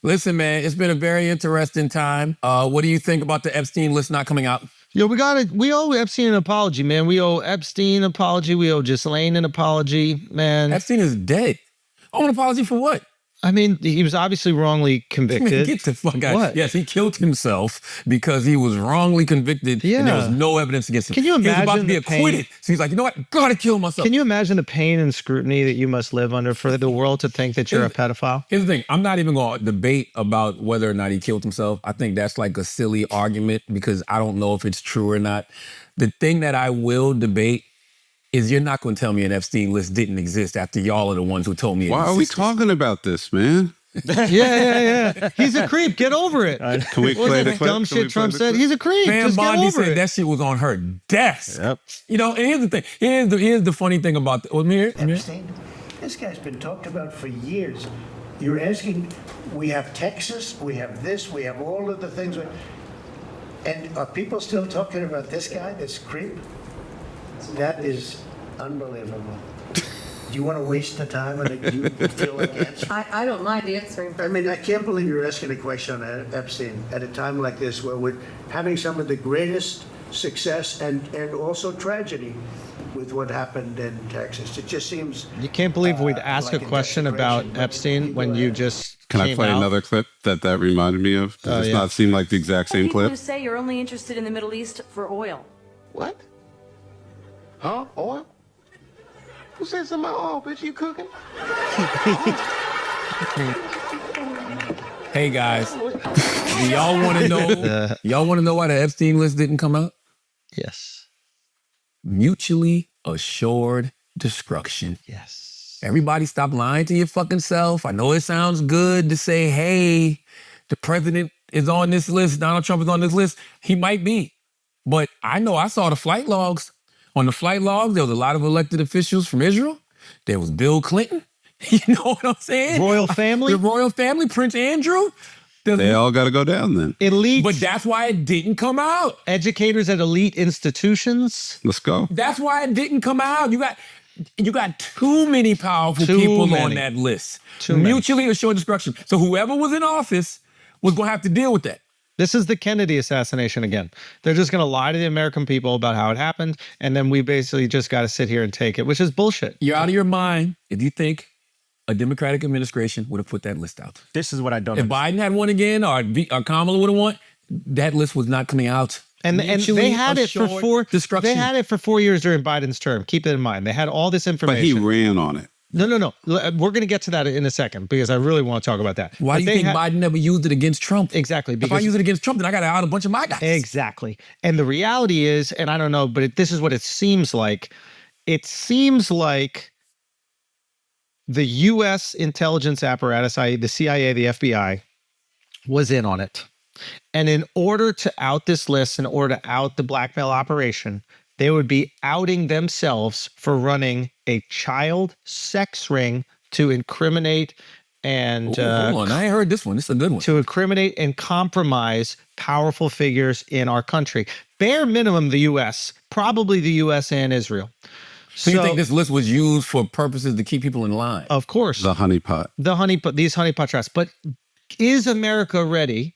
Listen, man, it's been a very interesting time. What do you think about the Epstein list not coming out? Yo, we owe Epstein an apology, man. We owe Epstein an apology. We owe Ghislaine an apology, man. Epstein is dead. Oh, an apology for what? I mean, he was obviously wrongly convicted. Get the fuck out. What? Yes, he killed himself because he was wrongly convicted and there was no evidence against him. Can you imagine he was about to be acquitted. So he's like, you know what? Gotta kill myself. Can you imagine the pain and scrutiny that you must live under for the world to think that you're a pedophile? Here's the thing. I'm not even going to debate about whether or not he killed himself. I think that's like a silly argument because I don't know if it's true or not. The thing that I will debate is you're not going to tell me an Epstein list didn't exist after y'all are the ones who told me it Why are we talking about this, man? Yeah. He's a creep. Get over it. Can we play the clip? Dumb shit Trump said. He's a creep. Pam Just get Bondi over said it. that shit was on her desk. Yep. You know, and here's the thing. Here's the funny thing about Epstein, this guy's been talked about for years. You're asking, we have Texas, we have this, we have all of the things. And are people still talking about this guy, this creep? That is unbelievable. Do you want to waste the time on it? Do you feel like answering? I don't mind answering. I mean, I can't believe you're asking a question on Epstein at a time like this where we're having some of the greatest success and also tragedy with what happened in Texas. It just seems... You can't believe we'd ask like a question about Epstein when you just Can I play another clip that reminded me of? Does it not seem like the exact same People clip? who say you're only interested in the Middle East for oil. What? Huh? Oil? Who said something about oil, bitch? You cooking? Hey guys, do y'all want to know? Y'all want to know why the Epstein list didn't come out? Yes. Mutually assured destruction. Yes. Everybody stop lying to your fucking self. I know it sounds good to say, hey, the president is on this list, Donald Trump is on this list. He might be. But I know I saw the flight logs. On the flight logs, there was a lot of elected officials from Israel. There was Bill Clinton. You know what I'm saying? Royal family? The royal family, Prince Andrew. They all got to go down then. Elite. But that's why it didn't come out. Educators at elite institutions. Let's go. That's why it didn't come out. You got too many powerful people on that list. Mutually assured destruction. So whoever was in office was going to have to deal with that. This is the Kennedy assassination again. They're just going to lie to the American people about how it happened, and then we basically just got to sit here and take it, which is bullshit. You're out of your mind if you think a Democratic administration would have put that list out. This is what I don't If Biden had won again or Kamala would have won, that list was not coming out. And they had it for destruction. They had it for 4 years during Biden's term. Keep that in mind. They had all this information. But he ran on it. No. We're going to get to that in a second because I really want to talk about that. Why do you think Biden never used it against Trump? Exactly. If I use it against Trump, then I got to out a bunch of my guys. Exactly. And the reality is, and I don't know, but this is what it seems like. It seems like the U.S. intelligence apparatus, i.e. the CIA, the FBI, was in on it. And in order to out this list, in order to out the blackmail operation, they would be outing themselves for running a child sex ring to incriminate and hold on, I ain't heard this one. This is a good one. To incriminate and compromise powerful figures in our country. Bare minimum, the U.S., probably the U.S. and Israel. So you think this list was used for purposes to keep people in line? Of course. The honeypot. These honeypot traps. But is America ready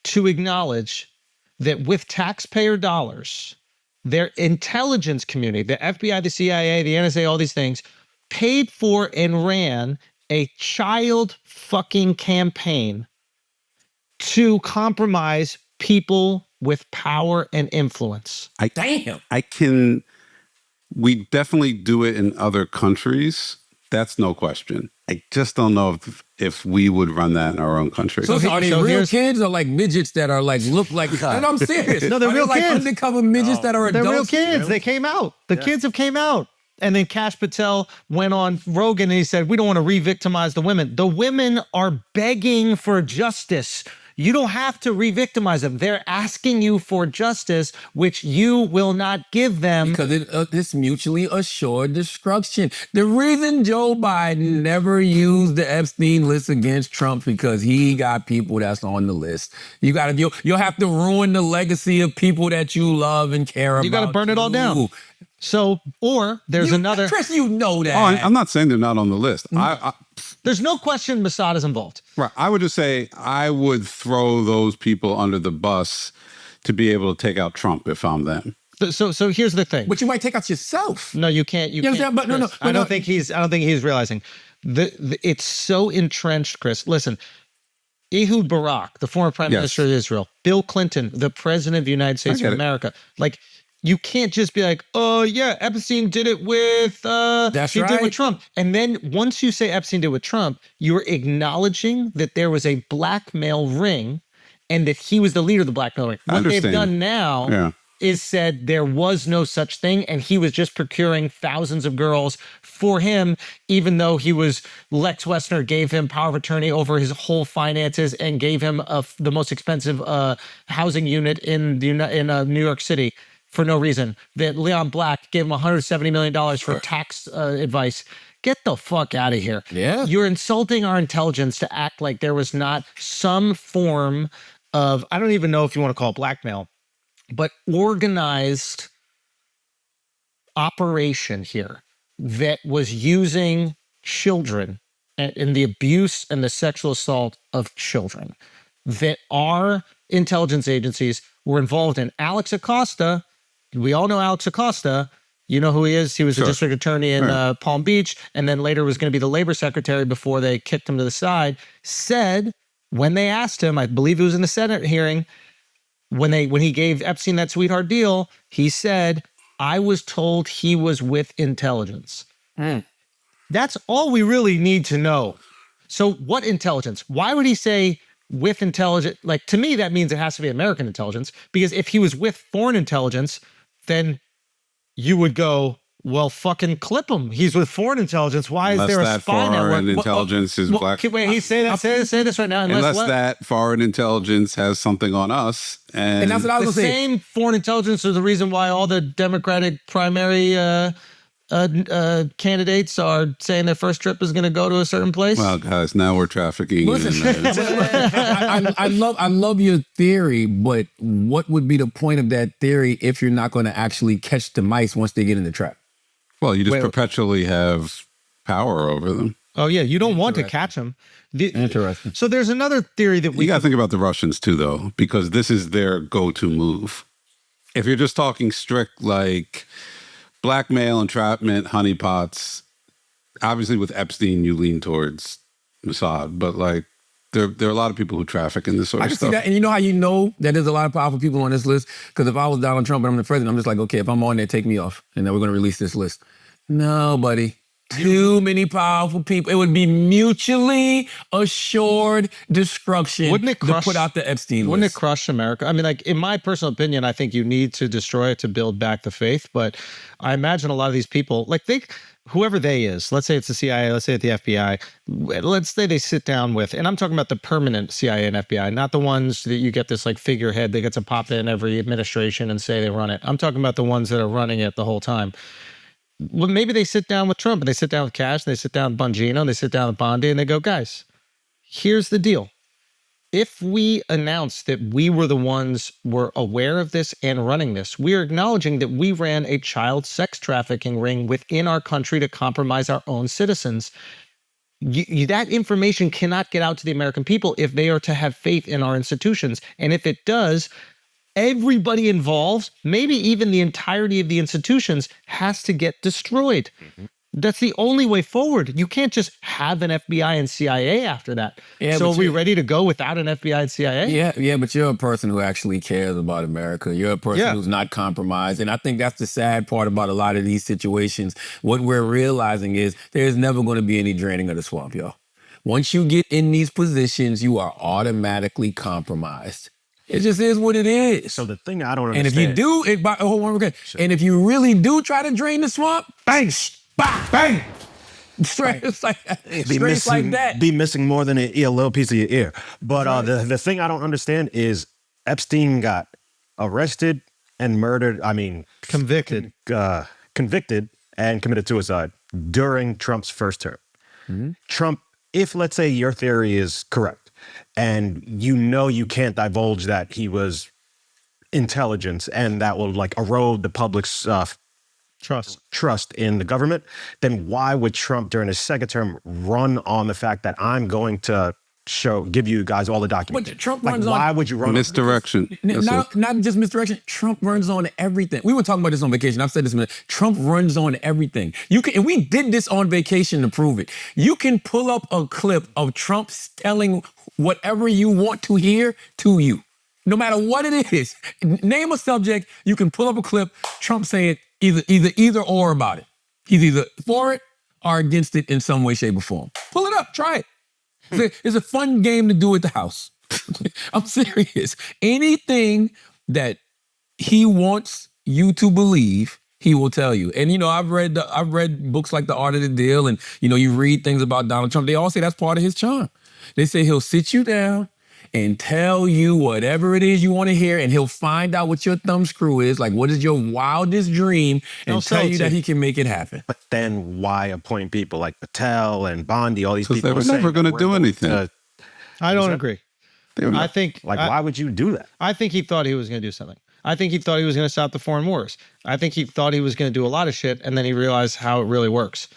to acknowledge that with taxpayer dollars, their intelligence community, the FBI, the CIA, the NSA, all these things, paid for and ran a child fucking campaign to compromise people with power and influence? We definitely do it in other countries. That's no question. I just don't know if we would run that in our own country. So are they real kids or like midgets that are like, look like, and I'm serious. No, they're real like kids. Undercover midgets that are adults? They're real kids. They came out. The kids have came out. And then Kash Patel went on Rogan and he said, we don't want to re-victimize the women. The women are begging for justice. You don't have to re-victimize them. They're asking you for justice, which you will not give them. Because it's mutually assured destruction. The reason Joe Biden never used the Epstein list against Trump because he got people that's on the list. You'll have to ruin the legacy of people that you love and care about. You got to burn it all down. So, or there's another. Chris, you know that. Oh, I'm not saying they're not on the list. There's no question Mossad is involved. Right. I would just say I would throw those people under the bus to be able to take out Trump if I'm them. So here's the thing. But you might take out yourself. No, you can't. You can't. understand? But no, Chris, I don't think he's realizing it's so entrenched, Chris. Listen, Ehud Barak, the former prime minister of Israel, Bill Clinton, the president of the United States of America. Like, you can't just be like, oh yeah, Epstein did it with That's right. did it with Trump. And then once you say Epstein did it with Trump, you're acknowledging that there was a blackmail ring and that he was the leader of the blackmail ring. What they've done now is said there was no such thing, and he was just procuring thousands of girls for him, even though he was Lex Wessner gave him power of attorney over his whole finances and gave him the most expensive housing unit in New York City for no reason. That Leon Black gave him $170 million for tax advice. Get the fuck out of here. Yeah. You're insulting our intelligence to act like there was not some form of, I don't even know if you want to call it blackmail, but organized operation here that was using children in the abuse and the sexual assault of children that our intelligence agencies were involved in. Alex Acosta, we all know Alex Acosta. You know who he is? He was a district attorney in Palm Beach, and then later was going to be the labor secretary before they kicked him to the side, said when they asked him, I believe it was in the Senate hearing, when he gave Epstein that sweetheart deal, he said, I was told he was with intelligence. That's all we really need to know. So what intelligence? Why would he say with intelligence? Like, to me, that means it has to be American intelligence, because if he was with foreign intelligence, then you would go, well, fucking clip him. He's with foreign intelligence. Why is there a spy network? Foreign intelligence is black. Wait, he say that. Say this right now. Unless that foreign intelligence has something on us, and that's what I was the going to say. same foreign intelligence is the reason why all the Democratic primary candidates are saying their first trip is going to go to a certain place. Well, guys, now we're trafficking. I love your theory, but what would be the point of that theory if you're not going to actually catch the mice once they get in the trap? Well, you just perpetually have power over them. Oh yeah, you don't want to catch them. Interesting. So there's another theory that You got to think about the Russians too, though, because this is their go-to move. If you're just talking strict like blackmail, entrapment, honeypots, obviously with Epstein you lean towards Mossad, but like there are a lot of people who traffic in this sort of stuff. I can see that, and you know how you know that there's a lot of powerful people on this list? Because if I was Donald Trump and I'm the president, I'm just like, okay, if I'm on there, take me off, and then we're going to release this list. No, buddy. Too many powerful people. It would be mutually assured destruction. Wouldn't it crush, to put out the Epstein list? Wouldn't it crush America? I mean, like, in my personal opinion, I think you need to destroy it to build back the faith. But I imagine a lot of these people, like whoever they is, let's say it's the CIA, let's say it's the FBI, let's say they sit down with, and I'm talking about the permanent CIA and FBI, not the ones that you get this like figurehead that gets to pop in every administration and say they run it. I'm talking about the ones that are running it the whole time. Well, maybe they sit down with Trump and they sit down with Cash and they sit down with Bongino and they sit down with Bondi and they go, guys, here's the deal. If we announce that we were the ones were aware of this and running this, we are acknowledging that we ran a child sex trafficking ring within our country to compromise our own citizens. That information cannot get out to the American people if they are to have faith in our institutions. And if it does, everybody involved, maybe even the entirety of the institutions, has to get destroyed. Mm-hmm. That's the only way forward. You can't just have an FBI and CIA after that. Yeah, so are we ready to go without an FBI and CIA? Yeah, but you're a person who actually cares about America. You're a person who's not compromised. And I think that's the sad part about a lot of these situations. What we're realizing is there's never going to be any draining of the swamp, y'all. Once you get in these positions, you are automatically compromised. It just is what it is. So the thing I don't understand. And if you do, and if you really do try to drain the swamp, bang, bang, bang. Straight, it's like that. Be missing more than a little piece of your ear. But the thing I don't understand is Epstein got arrested and murdered. I mean, convicted and committed suicide during Trump's first term. Mm-hmm. Trump, if let's say your theory is correct, and you can't divulge that he was intelligence, and that will like erode the public's trust in the government, then why would Trump during his second term run on the fact that I'm going to give you guys all the documents? But Trump like, runs why on would you run misdirection. not just misdirection. Trump runs on everything. We were talking about this on vacation. I've said this a minute. Trump runs on everything. You can, and we did this on vacation to prove it. You can pull up a clip of Trump telling whatever you want to hear to you, no matter what it is. Name a subject. You can pull up a clip. Trump saying either or about it. He's either for it or against it in some way, shape, or form. Pull it up. Try it. It's a fun game to do at the house. I'm serious. Anything that he wants you to believe, he will tell you. And I've read books like The Art of the Deal, and you read things about Donald Trump. They all say that's part of his charm. They say he'll sit you down and tell you whatever it is you want to hear, and he'll find out what your thumb screw is, like what is your wildest dream, and tell you that he can make it happen. But then why appoint people like Patel and Bondi, all these Because people? they were never going to do anything. I don't agree. I think why would you do that? I think he thought he was going to do something. I think he thought he was going to stop the foreign wars. I think he thought he was going to do a lot of shit, and then he realized how it really works.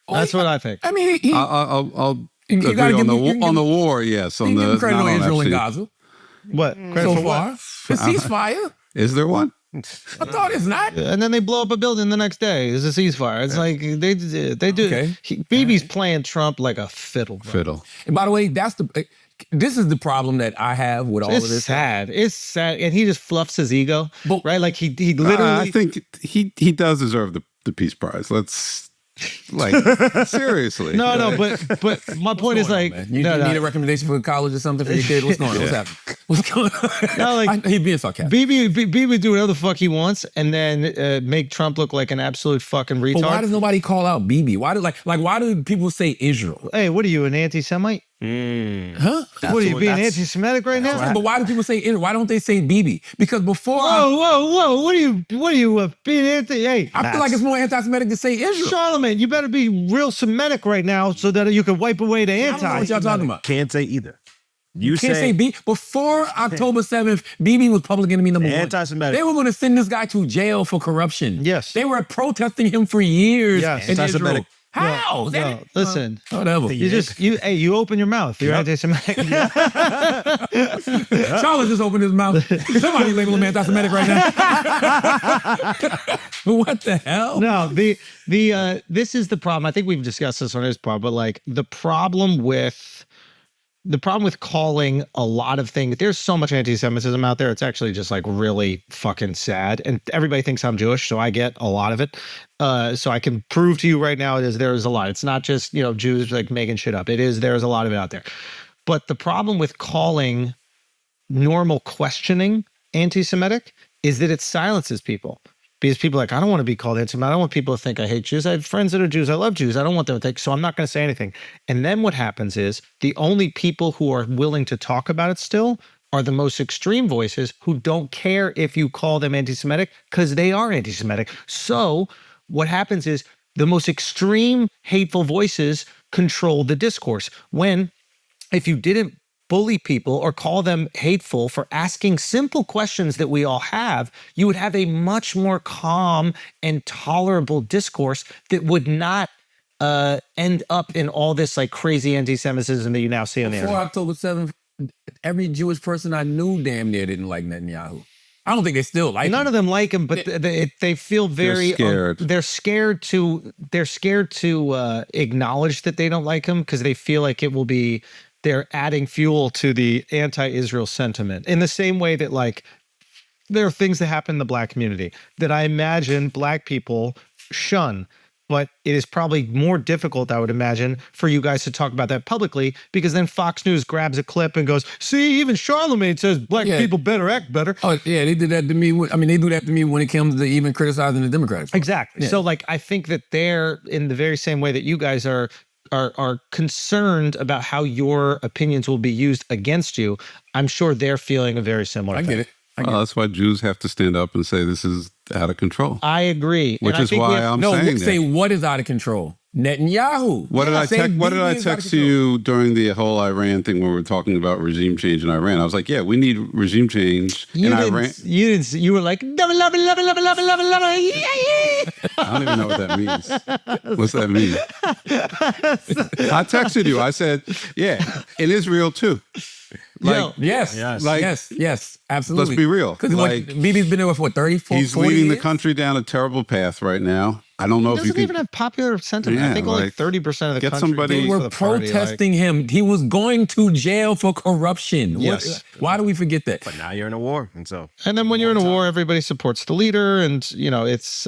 That's what I think. I mean, I'll you agree gotta on the war, yes. On give the him credit not on on Israel and Epstein. Gaza What? Credit so for far. what? The ceasefire. Is there one? I thought it's not. And then they blow up a building the next day. It's a ceasefire. It's like they do. Okay. BB's playing Trump like a fiddle. Bro. Fiddle. And by the way, this is the problem that I have with all It's of this. sad. It's sad, and he just fluffs his ego, But- right? Like he literally. I think he does deserve the Peace Prize. Let's seriously. No, but my point is like, You need a recommendation for college or something for your kid? What's going on? What's happening? What's going on? No, like- He's being sarcastic. BB would do whatever the fuck he wants, and then make Trump look like an absolute fucking retard. But why does nobody call out BB? Why do people say Israel? Hey, what are you, an anti-Semite? Huh? What are you being anti-Semitic right now? But why do people say Israel? Why don't they say BB? Because before Whoa! What are you being anti? Hey, I feel like it's more anti-Semitic to say Israel. Charlamagne, you better be real Semitic right now so that you can wipe away the I don't know anti. what y'all talking about. Can't say either. You Can't say B. Before October 7th, BB was public enemy number one. Anti-Semitic. They were going to send this guy to jail for corruption. Yes. They were protesting him for years Yes. in Israel. Anti-Semitic. How? Yo, listen. Whatever. You open your mouth. You're anti-Semitic. Charles just opened his mouth. Somebody label him anti-Semitic right now. What the hell? No, this is the problem. I think we've discussed this on this part, but like the problem with calling a lot of things, there's so much anti-Semitism out there. It's actually just like really fucking sad. And everybody thinks I'm Jewish, so I get a lot of it. So I can prove to you right now there's a lot. It's not just, Jews like making shit up. There's a lot of it out there. But the problem with calling normal questioning anti-Semitic is that it silences people. Because people are like, I don't want to be called anti-Semitic. I don't want people to think I hate Jews. I have friends that are Jews. I love Jews. I don't want them to think, so I'm not going to say anything. And then what happens is the only people who are willing to talk about it still are the most extreme voices who don't care if you call them anti-Semitic because they are anti-Semitic. So what happens is the most extreme hateful voices control the discourse. When if you didn't bully people or call them hateful for asking simple questions that we all have, you would have a much more calm and tolerable discourse that would not end up in all this like crazy anti-Semitism that you now see on the Before internet. October 7th, every Jewish person I knew damn near didn't like Netanyahu. I don't think they still like None him. of them like him, but they feel very scared. They're scared to acknowledge that they don't like him because they feel like it will be they're adding fuel to the anti-Israel sentiment in the same way that like there are things that happen in the black community that I imagine black people shun. But it is probably more difficult, I would imagine, for you guys to talk about that publicly because then Fox News grabs a clip and goes, see, even Charlamagne says black people better act better. Oh, yeah, they did that to me. They do that to me when it comes to even criticizing the Democrats. Exactly. Yeah. So like I think that they're in the very same way that you guys are concerned about how your opinions will be used against you. I'm sure they're feeling a very similar I thing. get it. Well, that's why Jews have to stand up and say this is out of control. I agree. Which And I is think we why have- I'm No, saying say that. what is out of control. Netanyahu. What did I Say text? What did I Bibi is out of text control. you during the whole Iran thing when we were talking about regime change in Iran? I was like, yeah, we need regime change in Iran. You were like, love it, love it, love it, love it, love it, love it, love it. Yeah, I don't even know what that means. What's that mean? I texted you. I said, yeah, in Israel too. Like, Yes, Like, yes, absolutely. let's be real. Because Like, Bibi's been there for 30, 40 he's leading the years? country down a terrible path right now. I don't know He if you doesn't can. even have popular sentiment. I Yeah, think only like, 30% of the get country. somebody- They votes were for the party, protesting him. He was going to jail for corruption. Yes. Why do we forget that? But now you're in a war, and so and then when you're in a war, everybody supports the leader, and it's